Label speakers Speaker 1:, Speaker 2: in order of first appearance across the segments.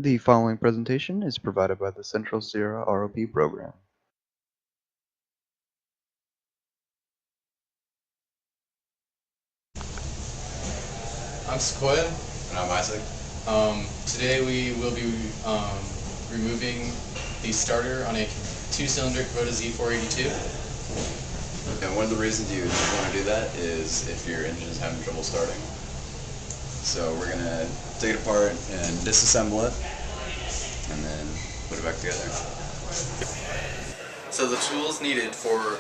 Speaker 1: The following presentation is provided by the Central Sierra ROP program.
Speaker 2: I'm Sequoia.
Speaker 3: And I'm Isaac.
Speaker 2: Today we will be removing the starter on a two-cylinder Kubota Z482.
Speaker 3: And one of the reasons you want to do that is if your engine is having trouble starting. So we're going to take it apart and disassemble it, and then put it back together.
Speaker 2: So the tools needed for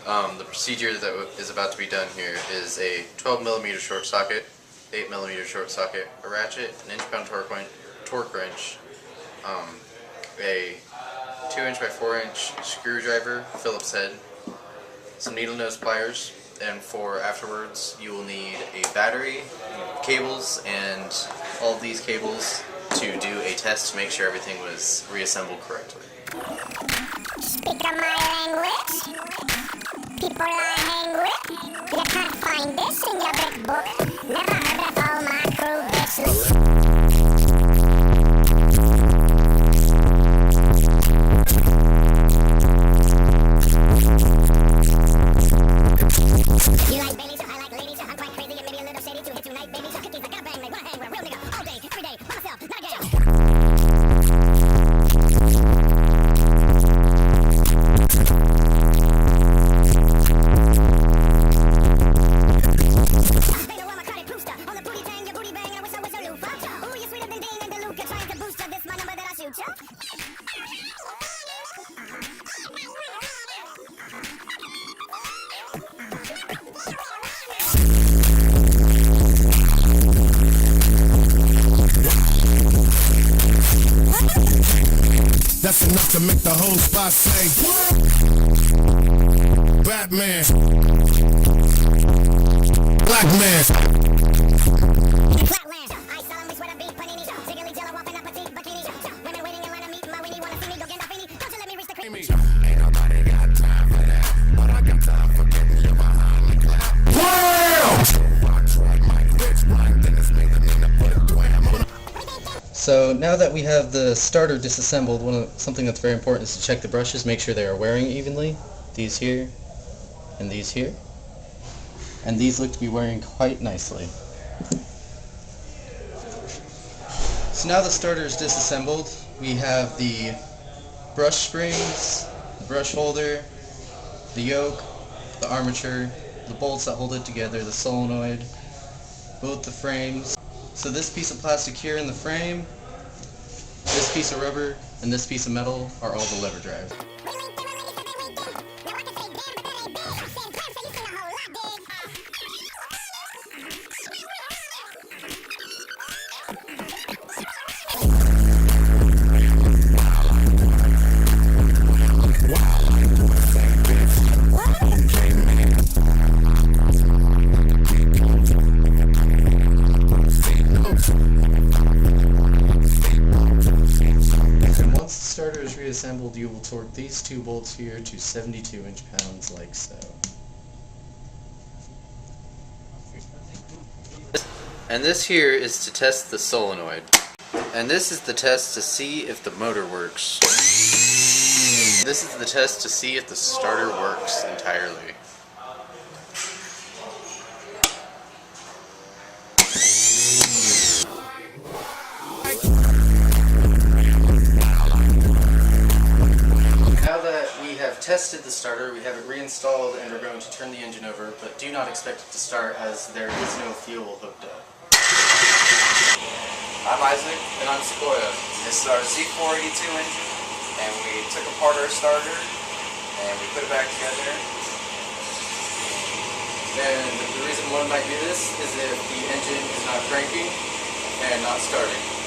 Speaker 2: the procedure that is about to be done here is a 12mm short socket, 8mm short socket, a ratchet, an inch-pound torque wrench, a 2-inch by 4-inch screwdriver, Phillips head, some needle nose pliers, and for afterwards you will need a battery, cables, and all of these cables to do a test to make sure everything was reassembled correctly.
Speaker 4: Speak my language. People I hang with. You can't find this in your big book. Never heard of all my crew bitches. You like Baileys, I like ladies, I'm quite crazy and maybe a little shady to hit tonight, baby. Cookies, I gotta bang, they wanna hang with a real nigga all day, every day, by myself, not again.
Speaker 5: That's enough to make the whole spot say Batman, Black Man.
Speaker 4: Flatland, I solemnly swear to be panini. Jiggly jello whopping up petite bikini. Women waiting in line to meet my weenie. Wanna see me go Gandolfini? Don't you let me reach the cream.
Speaker 5: Ain't nobody got time for that, but I got time for getting you behind the clap.
Speaker 2: So now that we have the starter disassembled, something that's very important is to check the brushes, make sure they are wearing evenly. These here, and these here. And these look to be wearing quite nicely. So now the starter is disassembled, we have the brush springs, the brush holder, the yoke, the armature, the bolts that hold it together, the solenoid, both the frames. So this piece of plastic here in the frame, this piece of rubber, and this piece of metal are all the lever drive. And once the starter is reassembled, you will torque these two bolts here to 72 inch-pounds like so. And this here is to test the solenoid. And this is the test to see if the motor works. This is the test to see if the starter works entirely. Now that we have tested the starter, we have it reinstalled and we're going to turn the engine over, but do not expect it to start as there is no fuel hooked up.
Speaker 6: I'm Isaac.
Speaker 2: And I'm Sequoia.
Speaker 6: This is our Z482 engine, and we took apart our starter, and we put it back together.
Speaker 2: And the reason one might do this is if the engine is not cranking and not starting.